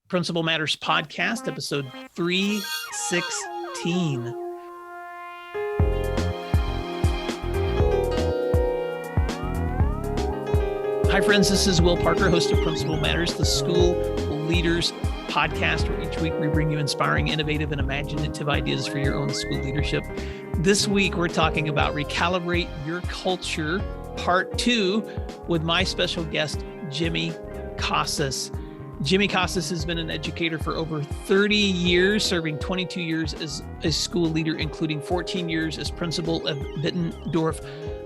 Principal Matters Podcast, episode 316. Hi, friends. This is Will Parker, host of Principal Matters, the school leaders podcast, where each week we bring you inspiring, innovative, and imaginative ideas for your own school leadership. This week, we're talking about Recalibrate Your Culture, Part 2, with my special guest, Jimmy Casas. Jimmy Casas has been an educator for over 30 years, serving 22 years as a school leader, including 14 years as principal of Bittendorf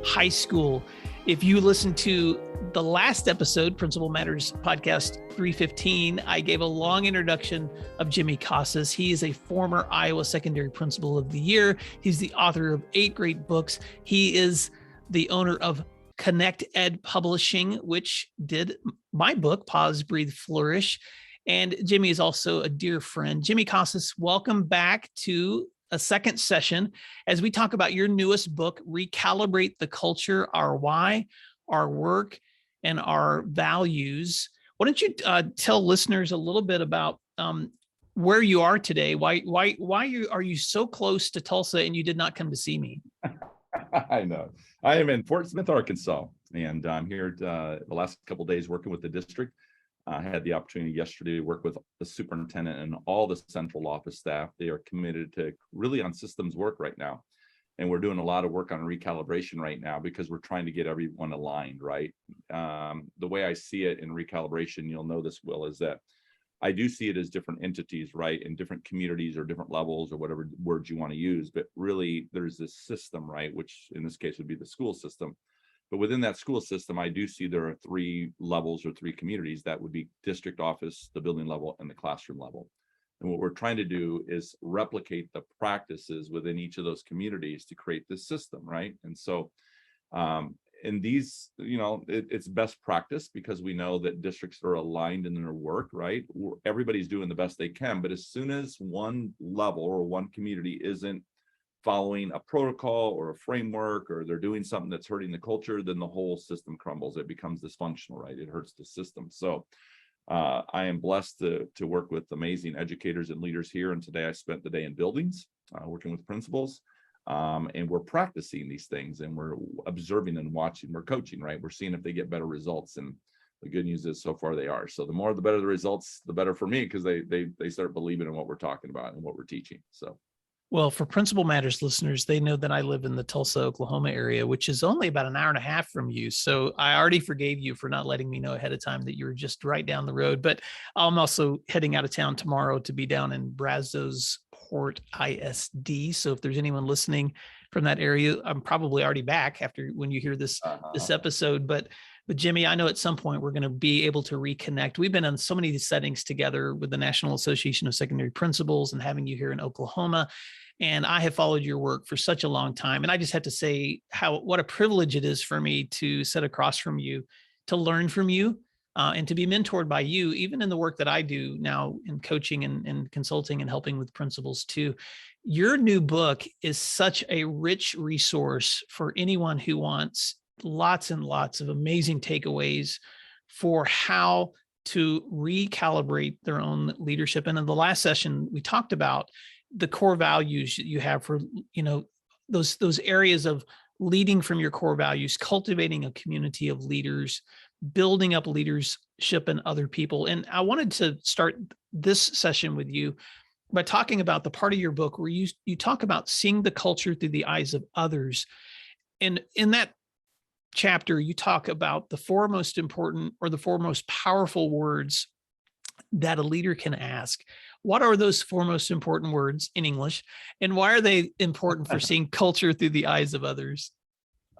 High School. If you listen to the last episode, Principal Matters Podcast 315, I gave a long introduction of Jimmy Casas. He is a former Iowa Secondary Principal of the Year. He's the author of 8 great books. He is the owner of Connect Ed Publishing, which did my book, Pause, Breathe, Flourish. And Jimmy is also a dear friend. Jimmy Casas, welcome back to a second session as we talk about your newest book, Recalibrate the Culture, Our Why, Our Work, and Our Values. Why don't you tell listeners a little bit about where you are today? Why are you so close to Tulsa and you did not come to see me? I know. I am in Fort Smith, Arkansas, and I'm here the last couple of days working with the district. I had the opportunity yesterday to work with the superintendent and all the central office staff. They are committed to really on systems work right now. And we're doing a lot of work on recalibration right now because we're trying to get everyone aligned, right? The way I see it in recalibration, you'll know this, Will, is that I do see it as different entities, right? In different communities or different levels or whatever words you want to use. But really, there's this system, right? Which in this case would be the school system. But within that school system, I do see there are 3 levels or 3 communities. That would be district office, the building level, and the classroom level. And what we're trying to do is replicate the practices within each of those communities to create this system, right? And so in these, it's best practice because we know that districts are aligned in their work, right? Everybody's doing the best they can, but as soon as one level or one community isn't following a protocol or a framework, or they're doing something that's hurting the culture, then the whole system crumbles. It becomes dysfunctional, right? It hurts the system. So I am blessed to work with amazing educators and leaders here. And today I spent the day in buildings working with principals. And we're practicing these things and we're observing and watching, we're coaching, right? We're seeing if they get better results. And the good news is so far they are. So the more, the better the results, the better for me, because they start believing in what we're talking about and what we're teaching. So. Well, for Principal Matters listeners, they know that I live in the Tulsa, Oklahoma area, which is only about an hour and a half from you. So I already forgave you for not letting me know ahead of time that you were just right down the road. But I'm also heading out of town tomorrow to be down in Brazos Port ISD. So if there's anyone listening from that area, I'm probably already back after when you hear this episode. But Jimmy, I know at some point we're going to be able to reconnect. We've been in so many settings together with the National Association of Secondary Principals and having you here in Oklahoma. And I have followed your work for such a long time. And I just have to say what a privilege it is for me to sit across from you, to learn from you, and to be mentored by you, even in the work that I do now in coaching and consulting and helping with principals too. Your new book is such a rich resource for anyone who wants lots and lots of amazing takeaways for how to recalibrate their own leadership. And in the last session, we talked about the core values you have for, those areas of leading from your core values, cultivating a community of leaders, building up leadership in other people. And I wanted to start this session with you by talking about the part of your book where you talk about seeing the culture through the eyes of others. And in that chapter, you talk about the 4 most important or the 4 most powerful words that a leader can ask. What are those 4 most important words in English? And why are they important for seeing culture through the eyes of others?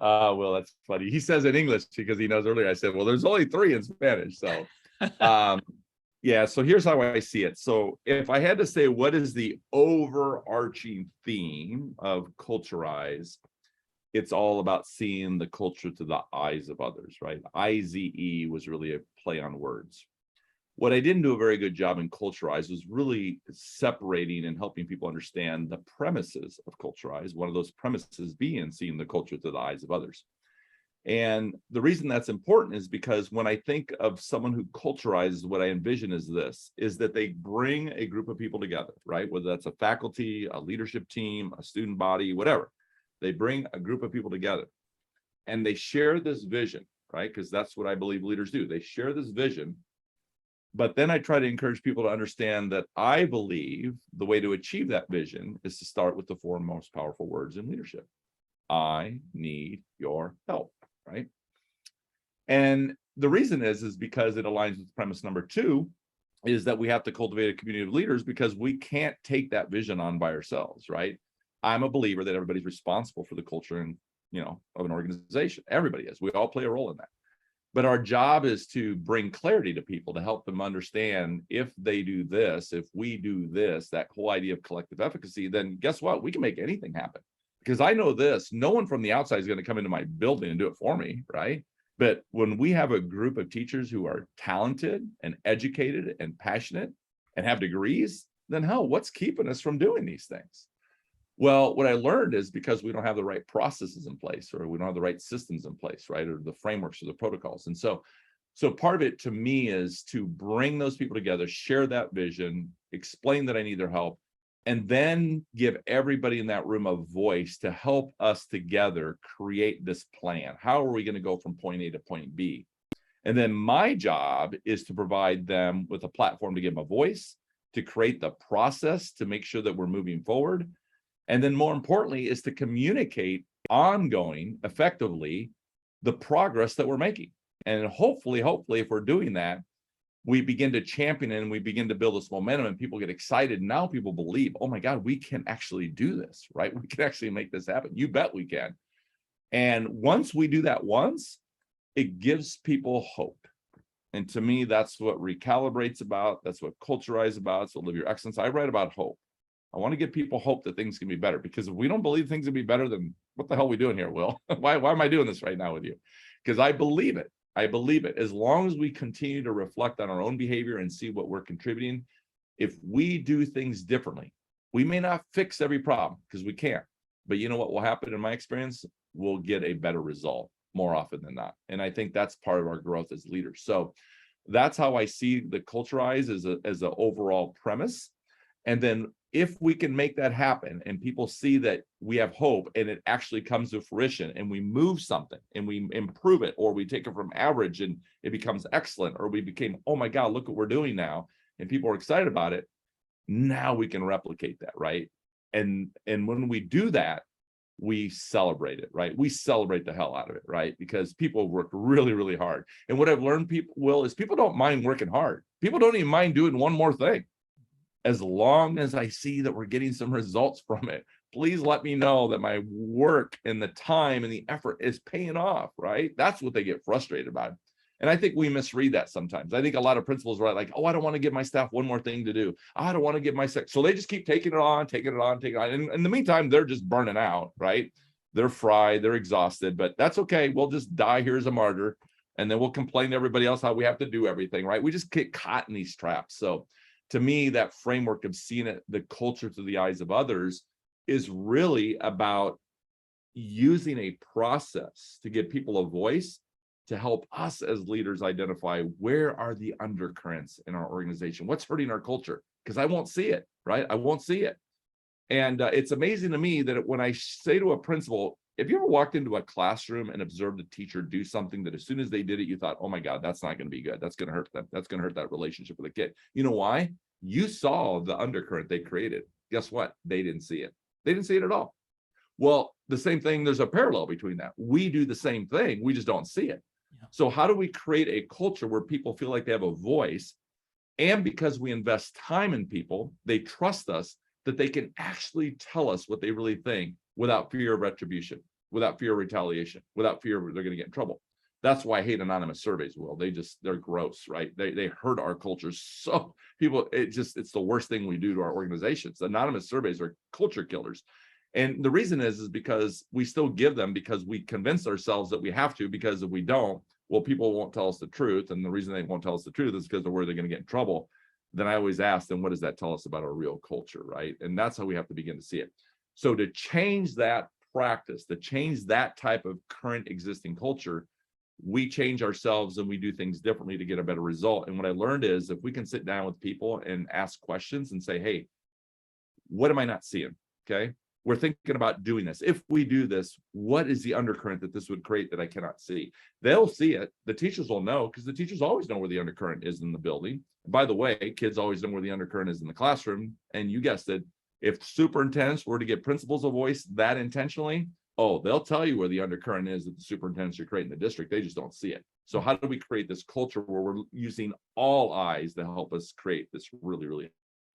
Well, that's funny. He says in English because he knows earlier I said, well, there's only 3 in Spanish. So, yeah, so here's how I see it. So if I had to say, what is the overarching theme of Culturize, it's all about seeing the culture through the eyes of others, right? IZE was really a play on words. What I didn't do a very good job in Culturize was really separating and helping people understand the premises of Culturize, one of those premises being seeing the culture through the eyes of others. And the reason that's important is because when I think of someone who culturizes, what I envision is this, is that they bring a group of people together, right? Whether that's a faculty, a leadership team, a student body, whatever. They bring a group of people together and they share this vision, right? Because that's what I believe leaders do. They share this vision. But then I try to encourage people to understand that I believe the way to achieve that vision is to start with the four most powerful words in leadership. I need your help, right? And the reason is because it aligns with premise number 2, is that we have to cultivate a community of leaders because we can't take that vision on by ourselves, right? I'm a believer that everybody's responsible for the culture and, of an organization. Everybody is. We all play a role in that. But our job is to bring clarity to people, to help them understand if they do this, if we do this, that whole idea of collective efficacy, then guess what? We can make anything happen. Because I know this, no one from the outside is going to come into my building and do it for me, right? But when we have a group of teachers who are talented and educated and passionate and have degrees, then hell, what's keeping us from doing these things? Well, what I learned is because we don't have the right processes in place, or we don't have the right systems in place, right? Or the frameworks or the protocols. And so part of it to me is to bring those people together, share that vision, explain that I need their help, and then give everybody in that room a voice to help us together create this plan. How are we going to go from point A to point B? And then my job is to provide them with a platform to give them a voice, to create the process, to make sure that we're moving forward. And then more importantly is to communicate ongoing, effectively, the progress that we're making. And hopefully, if we're doing that, we begin to champion it and we begin to build this momentum and people get excited. Now people believe, oh my God, we can actually do this, right? We can actually make this happen. You bet we can. And once we do that it gives people hope. And to me, that's what Recalibrate's about. That's what Culturize about. It's what Live Your Excellence. I write about hope. I want to give people hope that things can be better, because if we don't believe things can be better, then what the hell are we doing here, Will? Why am I doing this right now with you? Because I believe it. I believe it. As long as we continue to reflect on our own behavior and see what we're contributing, if we do things differently, we may not fix every problem because we can't. But you know what will happen in my experience? We'll get a better result more often than not. And I think that's part of our growth as leaders. So that's how I see the Culturize as an overall premise. And then if we can make that happen and people see that we have hope and it actually comes to fruition and we move something and we improve it, or we take it from average and it becomes excellent, or we became, oh my God, look what we're doing now, and people are excited about it, now we can replicate that, right? And when we do that, we celebrate it, right? We celebrate the hell out of it, right? Because people work really, really hard. And what I've learned, is people don't mind working hard. People don't even mind doing one more thing. As long as I see that we're getting some results from it, please let me know that my work and the time and the effort is paying off, right? That's what they get frustrated about. And I think we misread that sometimes. I think a lot of principals are like, oh, I don't want to give my staff one more thing to do. I don't want to give my staff. So they just keep taking it on. And in the meantime, they're just burning out, right? They're fried, they're exhausted, but that's okay. We'll just die here as a martyr. And then we'll complain to everybody else how we have to do everything, right? We just get caught in these traps. So to me, that framework of seeing it, the culture through the eyes of others, is really about using a process to give people a voice, to help us as leaders identify where are the undercurrents in our organization, what's hurting our culture, because I won't see it, right? I won't see it. And it's amazing to me that when I say to a principal, have you ever walked into a classroom and observed a teacher do something that as soon as they did it, you thought, oh my God, that's not going to be good. That's going to hurt them. That's going to hurt that relationship with the kid. You know why? You saw the undercurrent they created. Guess what? They didn't see it. They didn't see it at all. Well, the same thing, there's a parallel between that. We do the same thing. We just don't see it. Yeah. So how do we create a culture where people feel like they have a voice? And because we invest time in people, they trust us that they can actually tell us what they really think without fear of retribution, without fear of retaliation, without fear they're going to get in trouble. That's why I hate anonymous surveys, Will. They're gross, right? They hurt our culture. So people, it's the worst thing we do to our organizations. Anonymous surveys are culture killers. And the reason is because we still give them because we convince ourselves that we have to, because if we don't, well, people won't tell us the truth. And the reason they won't tell us the truth is because of where they're going to get in trouble. Then I always ask them, what does that tell us about our real culture, right? And that's how we have to begin to see it. So to change that practice, to change that type of current existing culture, we change ourselves and we do things differently to get a better result. And what I learned is if we can sit down with people and ask questions and say, hey, what am I not seeing? Okay. We're thinking about doing this. If we do this, what is the undercurrent that this would create that I cannot see? They'll see it. The teachers will know, because the teachers always know where the undercurrent is in the building. And by the way, kids always know where the undercurrent is in the classroom. And you guessed it, if superintendents were to get principals a voice that intentionally, oh, they'll tell you where the undercurrent is that the superintendents are creating in the district. They just don't see it. So how do we create this culture where we're using all eyes to help us create this really, really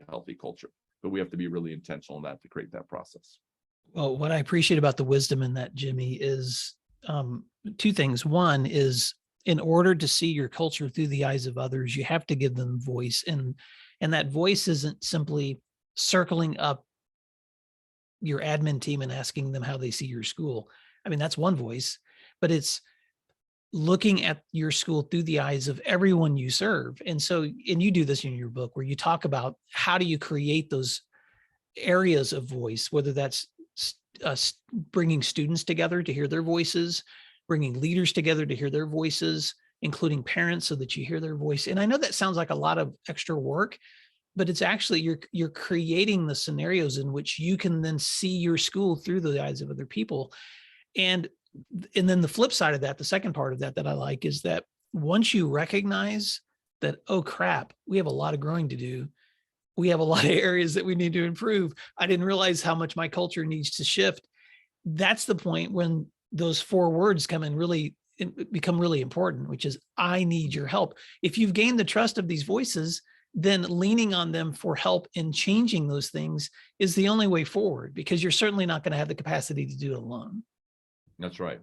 healthy culture? But we have to be really intentional in that to create that process. Well, what I appreciate about the wisdom in that, Jimmy, is two things. One is, in order to see your culture through the eyes of others, you have to give them voice. And that voice isn't simply circling up your admin team and asking them how they see your school. I mean, that's one voice, but it's looking at your school through the eyes of everyone you serve. And so, and you do this in your book where you talk about how do you create those areas of voice, whether that's bringing students together to hear their voices, bringing leaders together to hear their voices, including parents so that you hear their voice. And I know that sounds like a lot of extra work, but it's actually, you're creating the scenarios in which you can then see your school through the eyes of other people. And then the flip side of that, the second part of that I like, is that once you recognize that, oh crap, we have a lot of growing to do. We have a lot of areas that we need to improve. I didn't realize how much my culture needs to shift. That's the point when those 4 words become really important, which is, I need your help. If you've gained the trust of these voices, then leaning on them for help in changing those things is the only way forward, because you're certainly not going to have the capacity to do it alone. That's right.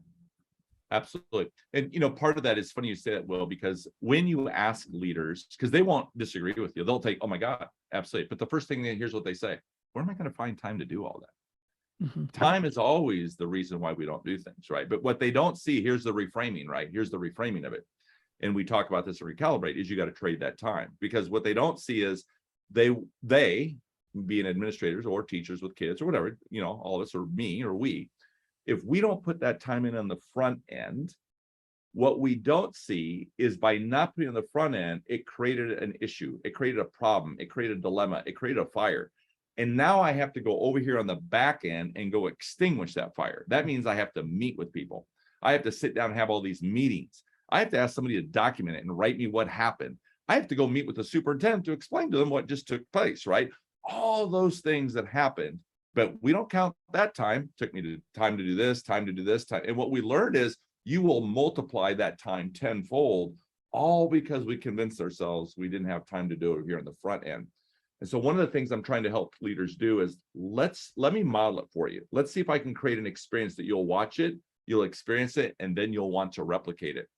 Absolutely. And, part of that is funny you say that, Will, because when you ask leaders, because they won't disagree with you, they'll take, oh my God, absolutely. But the first thing here's what they say: where am I going to find time to do all that? Mm-hmm. Time is always the reason why we don't do things, right? But what they don't see, here's the reframing, right? Here's the reframing of it. And we talk about this at Recalibrate, is you got to trade that time, because what they don't see is they being administrators or teachers with kids or whatever, all of us, or me or we, if we don't put that time in on the front end, what we don't see is by not putting on the front end, it created an issue. It created a problem. It created a dilemma. It created a fire. And now I have to go over here on the back end and go extinguish that fire. That means I have to meet with people. I have to sit down and have all these meetings. I have to ask somebody to document it and write me what happened. I have to go meet with the superintendent to explain to them what just took place, right? All those things that happened, but we don't count that time. Took me time to do this, time to do this, time. And what we learned is you will multiply that time tenfold, all because we convinced ourselves we didn't have time to do it here on the front end. And so one of the things I'm trying to help leaders do is let me model it for you. Let's see if I can create an experience that you'll watch it, you'll experience it, and then you'll want to replicate it.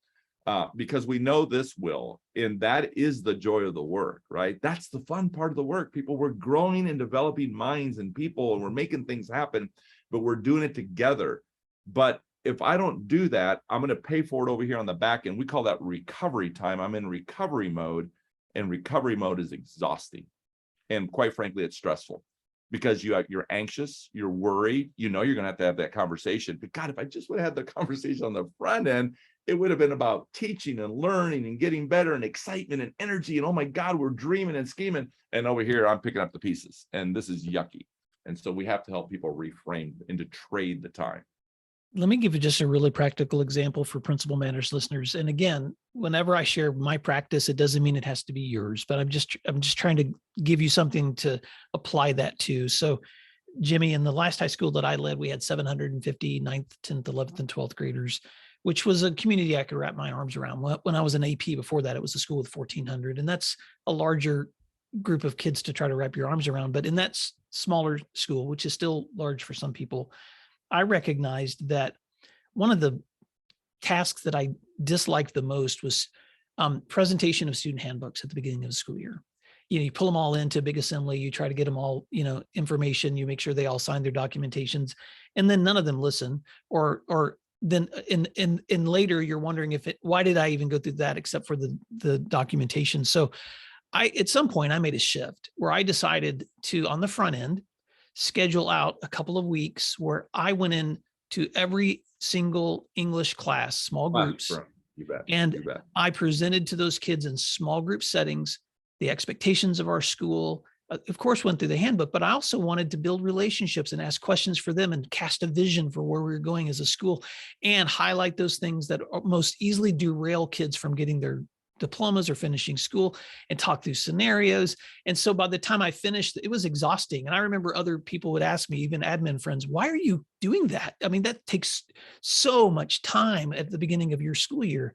Because we know this, Will, and that is the joy of the work, right? That's the fun part of the work. People, we're growing and developing minds and people, and we're making things happen, but we're doing it together. But if I don't do that, I'm going to pay for it over here on the back end. We call that recovery time. I'm in recovery mode, and recovery mode is exhausting. And quite frankly, it's stressful, because you're anxious, you're worried, you're going to have that conversation. But God, if I just would have had the conversation on the front end, it would have been about teaching and learning and getting better and excitement and energy. And oh my God, we're dreaming and scheming. And over here, I'm picking up the pieces, and this is yucky. And so we have to help people reframe and to trade the time. Let me give you just a really practical example for Principal Matters listeners. And again, whenever I share my practice, it doesn't mean it has to be yours, but I'm just trying to give you something to apply that to. So Jimmy, in the last high school that I led, we had 750 9th, 10th, 11th, and 12th graders, which was a community I could wrap my arms around. When I was an AP before that, it was a school with 1,400. And that's a larger group of kids to try to wrap your arms around. But in that smaller school, which is still large for some people, I recognized that one of the tasks that I disliked the most was presentation of student handbooks at the beginning of the school year. You pull them all into a big assembly, you try to get them all, information, you make sure they all sign their documentations, and then none of them listen, or then in later you're wondering why did I even go through that except for the documentation. So at some point I made a shift where I decided to, on the front end, schedule out a couple of weeks where I went in to every single English class, small groups, Classroom. You bet. and You bet. I presented to those kids in small group settings the expectations of our school. Of course, went through the handbook, but I also wanted to build relationships and ask questions for them and cast a vision for where we were going as a school and highlight those things that most easily derail kids from getting their diplomas or finishing school, and talk through scenarios. And so by the time I finished, it was exhausting. And I remember other people would ask me, even admin friends, why are you doing that? I mean, that takes so much time at the beginning of your school year.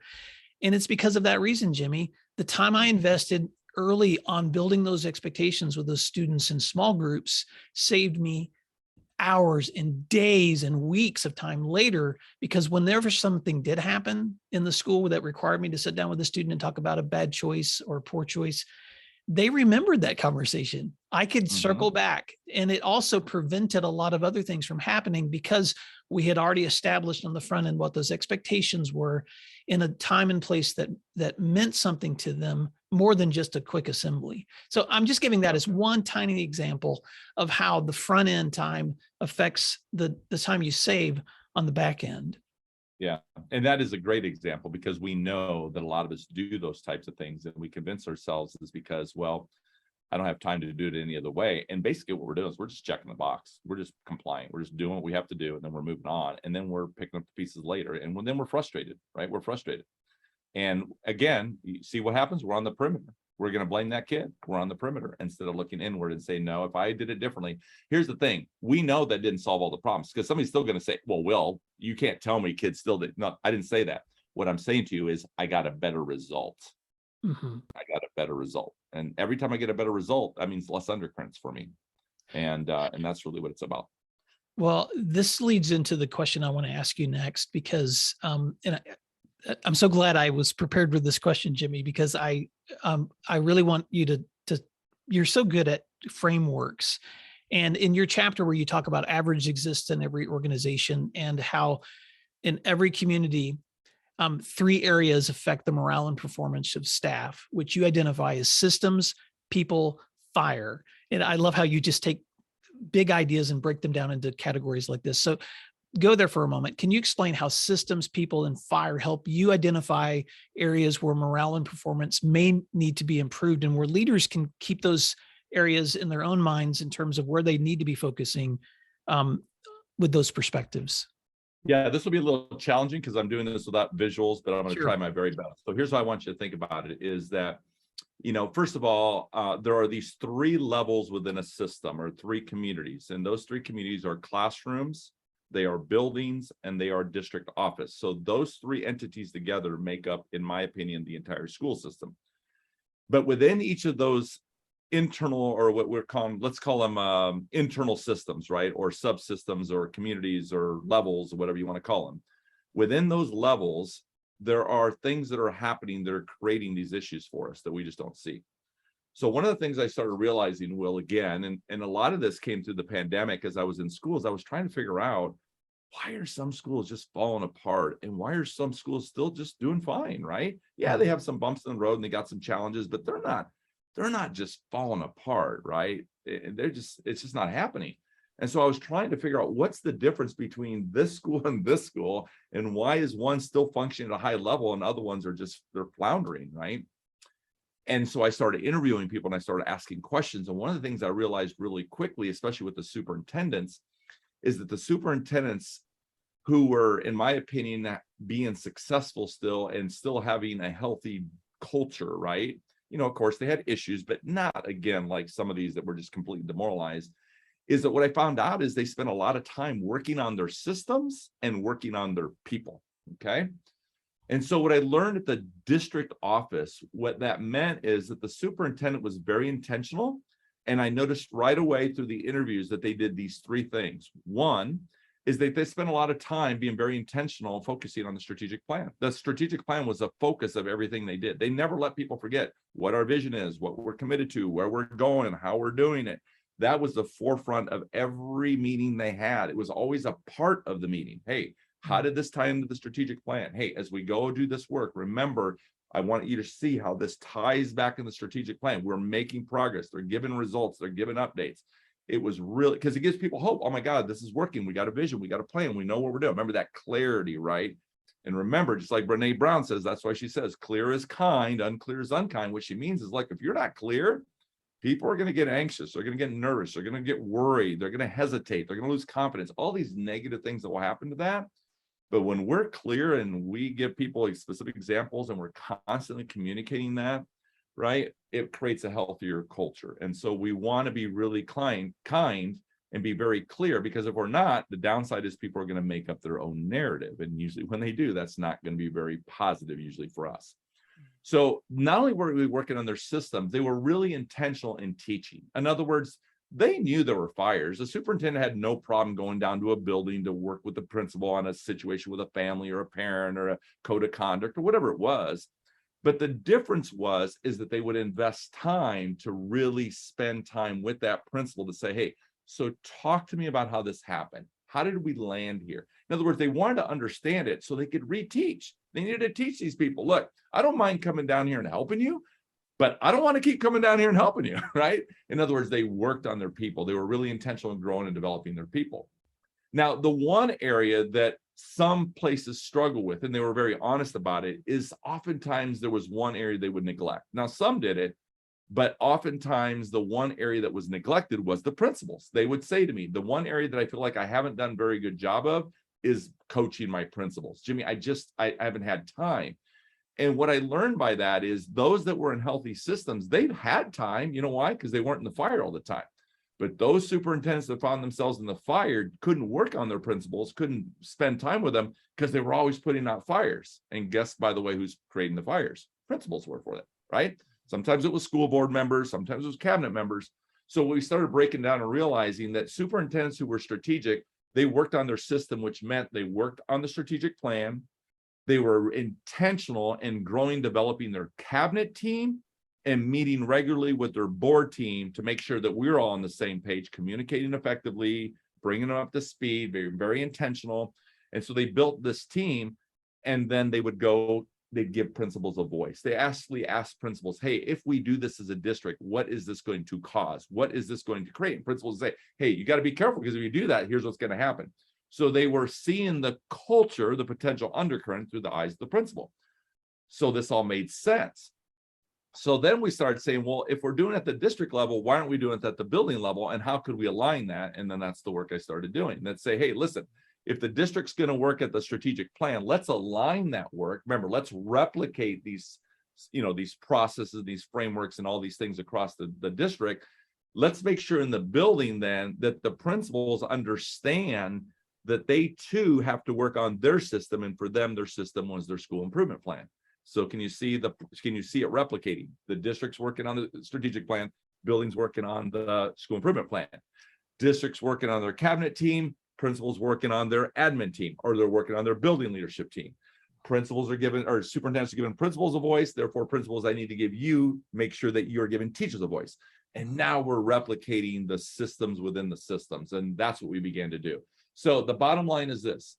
And it's because of that reason, Jimmy. The time I invested early on building those expectations with those students in small groups saved me hours and days and weeks of time later, because whenever something did happen in the school that required me to sit down with a student and talk about a bad choice or a poor choice, they remembered that conversation. I could circle back, and it also prevented a lot of other things from happening because we had already established on the front end what those expectations were in a time and place that meant something to them more than just a quick assembly. So I'm just giving that as one tiny example of how the front end time affects the time you save on the back end. Yeah. And that is a great example, because we know that a lot of us do those types of things, and we convince ourselves is because, well, I don't have time to do it any other way. And basically what we're doing is we're just checking the box. We're just complying. We're just doing what we have to do. And then we're moving on. And then we're picking up the pieces later. And then we're frustrated, right? We're frustrated. And again, you see what happens? We're on the perimeter. We're going to blame that kid. We're on the perimeter instead of looking inward and say, no, if I did it differently. Here's the thing. We know that didn't solve all the problems, because somebody's still going to say, well, Will, you can't tell me kids still did. No, I didn't say that. What I'm saying to you is I got a better result. I got a better result. And every time I get a better result, that means less undercurrents for me. And that's really what it's about. Well, this leads into the question I want to ask you next, because I'm so glad I was prepared with this question, Jimmy, because I really want you to you're so good at frameworks. And in your chapter where you talk about average exists in every organization and how in every community, 3 areas affect the morale and performance of staff, which you identify as systems, people, fire. And I love how you just take big ideas and break them down into categories like this. So go there for a moment. Can you explain how systems, people, and fire help you identify areas where morale and performance may need to be improved, and where leaders can keep those areas in their own minds in terms of where they need to be focusing with those perspectives? Yeah, this will be a little challenging because I'm doing this without visuals, but I'm going to Sure. try my very best. So here's what I want you to think about it is that, first of all, there are these 3 levels within a system, or 3 communities. And those 3 communities are classrooms, they are buildings, and they are district office. So those 3 entities together make up, in my opinion, the entire school system. But within each of those internal, or what we're calling, let's call them internal systems, right? Or subsystems or communities or levels, or whatever you want to call them. Within those levels, there are things that are happening that are creating these issues for us that we just don't see. So one of the things I started realizing, Will, again, and a lot of this came through the pandemic as I was in schools, I was trying to figure out, why are some schools just falling apart, and why are some schools still just doing fine, right? Yeah, they have some bumps in the road and they got some challenges, but they're not just falling apart, right? It's just not happening. And so I was trying to figure out what's the difference between this school and this school, and why is one still functioning at a high level and other ones they're floundering, right? And so I started interviewing people and I started asking questions. And one of the things I realized really quickly, especially with the superintendents, is that the superintendents who were, in my opinion, being successful still and still having a healthy culture, right? Of course, they had issues, but not, again, like some of these that were just completely demoralized, is that what I found out is they spent a lot of time working on their systems and working on their people, okay? And so what I learned at the district office, what that meant is that the superintendent was very intentional. And I noticed right away through the interviews that they did these 3 things. One is that they spent a lot of time being very intentional, focusing on the strategic plan. The strategic plan was a focus of everything they did. They never let people forget what our vision is, what we're committed to, where we're going, how we're doing it. That was the forefront of every meeting they had. It was always a part of the meeting. Hey, how did this tie into the strategic plan? Hey, as we go do this work, remember, I want you to see how this ties back in the strategic plan. We're making progress. They're giving results. They're giving updates. it was really, because it gives people hope. Oh my God, this is working. We got a vision. We got a plan. We know what we're doing. Remember that clarity, right? And remember, just like Brene Brown says, that's why she says, clear is kind, unclear is unkind. What she means is, like, if you're not clear, people are going to get anxious. They're going to get nervous. They're going to get worried. They're going to hesitate. They're going to lose confidence. All these negative things that will happen to that. But when we're clear and we give people specific examples and we're constantly communicating that, right, it creates a healthier culture. And so we want to be really kind and be very clear, because if we're not, the downside is people are going to make up their own narrative. And usually when they do, that's not going to be very positive usually for us. So not only were we working on their systems, they were really intentional in teaching. In other words, they knew there were fires. The superintendent had no problem going down to a building to work with the principal on a situation with a family or a parent or a code of conduct or whatever it was. But the difference is that they would invest time to really spend time with that principal to say, hey, so talk to me about how this happened. How did we land here? In other words, they wanted to understand it so they could reteach. They needed to teach these people, look, I don't mind coming down here and helping you, but I don't want to keep coming down here and helping you, right? In other words, they worked on their people. They were really intentional in growing and developing their people. Now, the one area that some places struggle with, and they were very honest about it, is oftentimes there was one area they would neglect. Now, some did it, but oftentimes the one area that was neglected was the principals. They would say to me, the one area that I feel like I haven't done a very good job of is coaching my principals. Jimmy, I haven't had time. And what I learned by that is those that were in healthy systems, they've had time. You know why? Because they weren't in the fire all the time. But those superintendents that found themselves in the fire couldn't work on their principals, couldn't spend time with them because they were always putting out fires. And guess, by the way, who's creating the fires? Principals were for that, right? Sometimes it was school board members, sometimes it was cabinet members. So we started breaking down and realizing that superintendents who were strategic, they worked on their system, which meant they worked on the strategic plan. They were intentional in growing, developing their cabinet team and meeting regularly with their board team to make sure that we're all on the same page, communicating effectively, bringing them up to speed, very, very intentional. And so they built this team, and then they would go, they'd give principals a voice. They actually asked principals, hey, if we do this as a district, what is this going to cause? What is this going to create? And principals say, hey, you got to be careful, because if you do that, here's what's going to happen. So they were seeing the culture, the potential undercurrent, through the eyes of the principal. So this all made sense. So then we started saying, well, if we're doing it at the district level, why aren't we doing it at the building level? And how could we align that? And then that's the work I started doing. Let's say, hey, listen, if the district's going to work at the strategic plan, let's align that work. Remember, let's replicate these, these processes, these frameworks, and all these things across the district. Let's make sure in the building then that the principals understand that they too have to work on their system, and for them, their system was their school improvement plan. So can you see it replicating? The district's working on the strategic plan, buildings working on the school improvement plan, districts working on their cabinet team, principals working on their admin team, or they're working on their building leadership team. Principals are given, or superintendents are giving principals a voice. Therefore, principals, I need to give you, make sure that you're giving teachers a voice. And now we're replicating the systems within the systems. And that's what we began to do. So the bottom line is this: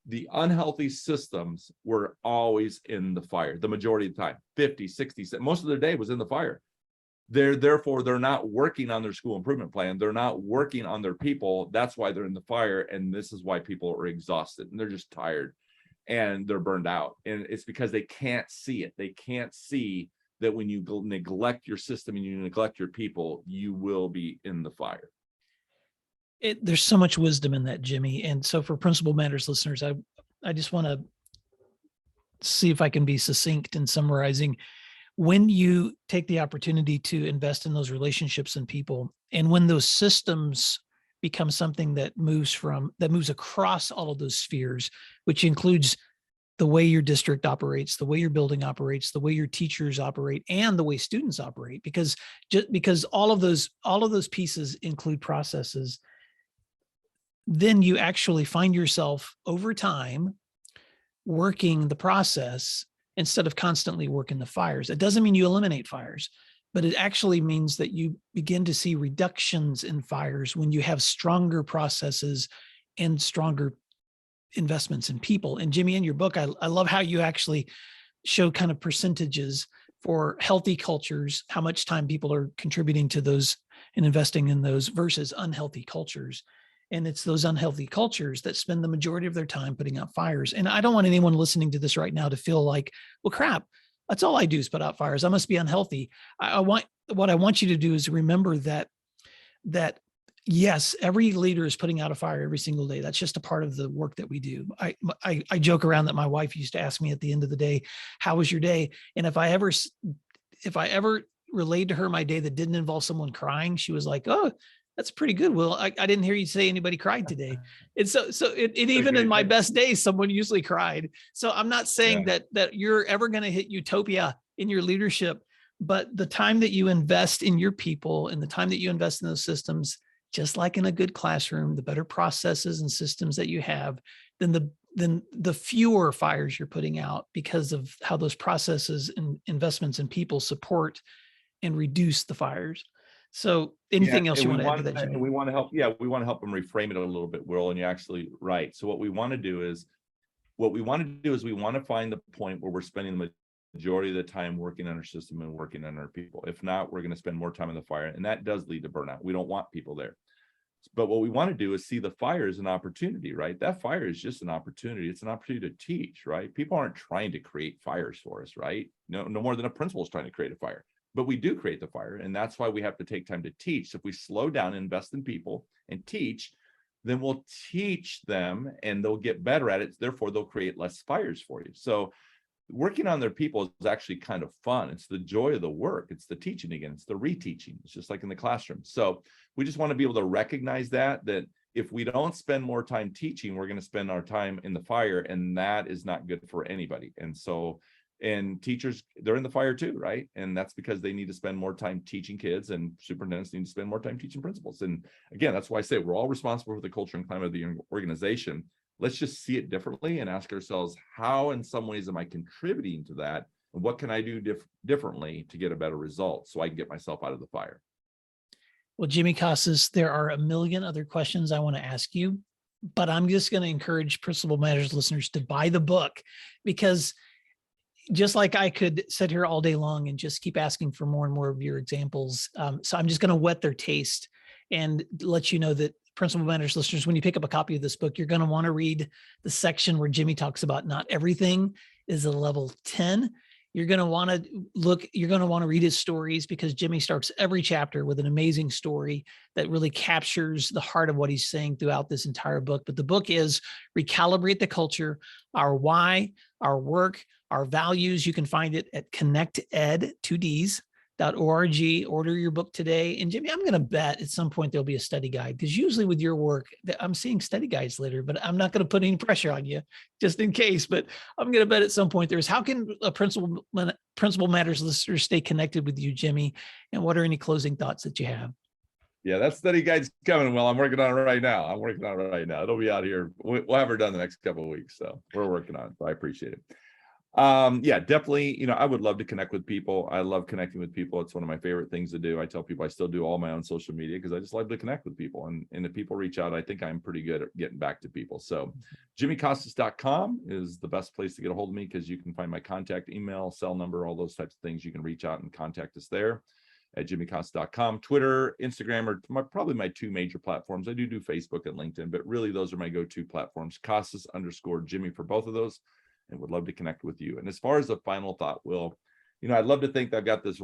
the unhealthy systems were always in the fire, the majority of the time, 50, 60, most of their day was in the fire. Therefore, they're not working on their school improvement plan. They're not working on their people. That's why they're in the fire. And this is why people are exhausted, and they're just tired and they're burned out. And it's because they can't see it. They can't see that when you neglect your system and you neglect your people, you will be in the fire. There's so much wisdom in that, Jimmy. And so for Principal Matters listeners, I just want to see if I can be succinct in summarizing. When you take the opportunity to invest in those relationships and people, and when those systems become something that moves across all of those spheres, which includes the way your district operates, the way your building operates, the way your teachers operate, and the way students operate, because all of those pieces include processes, then you actually find yourself over time working the process instead of constantly working the fires. It doesn't mean you eliminate fires, but it actually means that you begin to see reductions in fires when you have stronger processes and stronger investments in people. And Jimmy, in your book, I love how you actually show kind of percentages for healthy cultures, how much time people are contributing to those and investing in those versus unhealthy cultures. And it's those unhealthy cultures that spend the majority of their time putting out fires. And I don't want anyone listening to this right now to feel like, well, crap, that's all I do is put out fires. I must be unhealthy. What I want you to do is remember that yes, every leader is putting out a fire every single day. That's just a part of the work that we do. I joke around that my wife used to ask me at the end of the day, how was your day? And if I ever relayed to her my day that didn't involve someone crying, she was like, oh, that's pretty good. Well, I didn't hear you say anybody cried today. And so even in my best days, someone usually cried. So I'm not saying that you're ever going to hit utopia in your leadership, but the time that you invest in your people and the time that you invest in those systems, just like in a good classroom, the better processes and systems that you have, then the fewer fires you're putting out because of how those processes and investments in people support and reduce the fires. So anything else you want to add to that, Jimmy? And we want to help, we want to help them reframe it a little bit, Will, and you're actually right. So what we want to do is we want to find the point where we're spending the majority of the time working on our system and working on our people. If not, we're going to spend more time on the fire, and that does lead to burnout. We don't want people there. But what we want to do is see the fire as an opportunity, right? That fire is just an opportunity. It's an opportunity to teach, right? People aren't trying to create fires for us, right? No more than a principal is trying to create a fire. But we do create the fire, and that's why we have to take time to teach. So if we slow down and invest in people and teach, then we'll teach them and they'll get better at it. Therefore, they'll create less fires for you. So working on their people is actually kind of fun. It's the joy of the work. It's the teaching again. It's the reteaching. It's just like in the classroom. So we just want to be able to recognize that if we don't spend more time teaching, we're going to spend our time in the fire, and that is not good for anybody. And teachers, they're in the fire too, right? And that's because they need to spend more time teaching kids, and superintendents need to spend more time teaching principals. And again, that's why I say we're all responsible for the culture and climate of the organization. Let's just see it differently and ask ourselves, how in some ways am I contributing to that? And what can I do differently to get a better result so I can get myself out of the fire? Well, Jimmy Casas, there are a million other questions I want to ask you, but I'm just going to encourage Principal Matters listeners to buy the book, because just like I could sit here all day long and just keep asking for more and more of your examples. So I'm just going to whet their taste and let you know that, Principal Matters listeners, when you pick up a copy of this book, you're going to want to read the section where Jimmy talks about not everything is a level 10. You're going to want to read his stories, because Jimmy starts every chapter with an amazing story that really captures the heart of what he's saying throughout this entire book. But the book is Recalibrate the Culture, Our Why, Our Work, Our Values. You can find it at connected2ds.org. Order your book today. And Jimmy, I'm going to bet at some point there'll be a study guide, because usually with your work, I'm seeing study guides later, but I'm not going to put any pressure on you just in case. But I'm going to bet at some point there's. How can a Principal Matters listener stay connected with you, Jimmy? And what are any closing thoughts that you have? Yeah, that study guide's coming. Well, I'm working on it right now. It'll be out here. We'll have her done the next couple of weeks. So we're working on it. So I appreciate it. Yeah, definitely. I would love to connect with people. I love connecting with people. It's one of my favorite things to do. I tell people I still do all my own social media because I just love to connect with people. And if people reach out, I think I'm pretty good at getting back to people. So jimmycasas.com is the best place to get a hold of me, because you can find my contact email, cell number, all those types of things. You can reach out and contact us there at jimmycasas.com. Twitter, Instagram are probably my two major platforms. I do Facebook and LinkedIn, but really those are my go-to platforms. Casas_Jimmy for both of those. And would love to connect with you. And as far as the final thought, Will, I'd love to think that I've got this,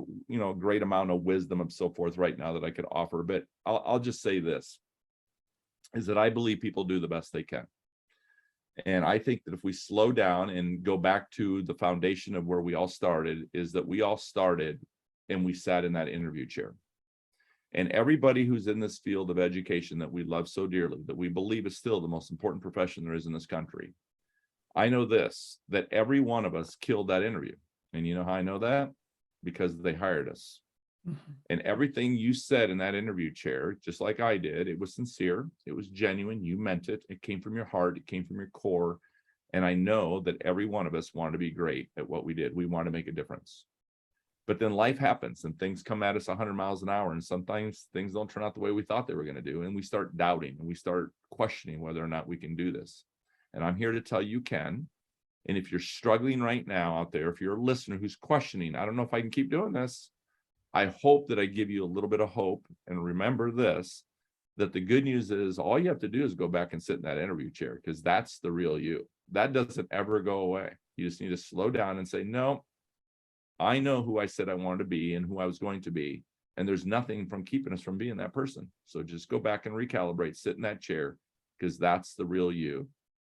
great amount of wisdom and so forth right now that I could offer. But I'll just say this, is that I believe people do the best they can. And I think that if we slow down and go back to the foundation of where we all started, is that we all started and we sat in that interview chair. And everybody who's in this field of education that we love so dearly, that we believe is still the most important profession there is in this country, I know this, that every one of us killed that interview. And you know how I know that? Because they hired us. Mm-hmm. And everything you said in that interview chair, just like I did, it was sincere, it was genuine, you meant it, it came from your heart, it came from your core. And I know that every one of us wanted to be great at what we did. We wanted to make a difference. But then life happens and things come at us 100 miles an hour. And sometimes things don't turn out the way we thought they were going to do. And we start doubting and we start questioning whether or not we can do this. And I'm here to tell you can. And if you're struggling right now out there, if you're a listener who's questioning, I don't know if I can keep doing this, I hope that I give you a little bit of hope. And remember this, that the good news is all you have to do is go back and sit in that interview chair, because that's the real you. That doesn't ever go away. You just need to slow down and say, no, I know who I said I wanted to be and who I was going to be. And there's nothing from keeping us from being that person. So just go back and recalibrate, sit in that chair, because that's the real you.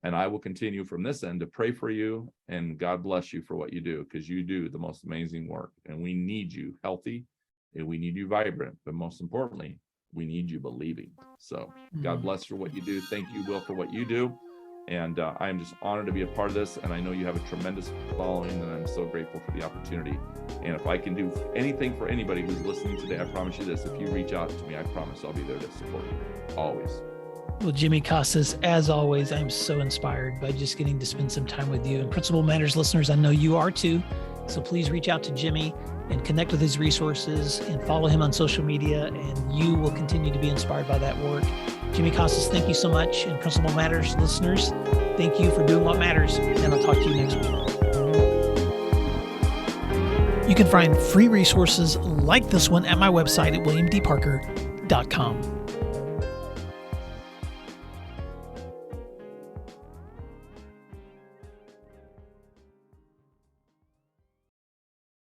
And I will continue from this end to pray for you, and God bless you for what you do, because you do the most amazing work, and we need you healthy and we need you vibrant, but most importantly, we need you believing. So God bless for what you do. Thank you, Will, for what you do. And I am just honored to be a part of this. And I know you have a tremendous following, and I'm so grateful for the opportunity. And if I can do anything for anybody who's listening today, I promise you this: if you reach out to me, I promise I'll be there to support you always. Well, Jimmy Casas, as always, I'm so inspired by just getting to spend some time with you. And Principal Matters listeners, I know you are too. So please reach out to Jimmy and connect with his resources and follow him on social media, and you will continue to be inspired by that work. Jimmy Casas, thank you so much. And Principal Matters listeners, thank you for doing what matters. And I'll talk to you next week. You can find free resources like this one at my website at williamdparker.com.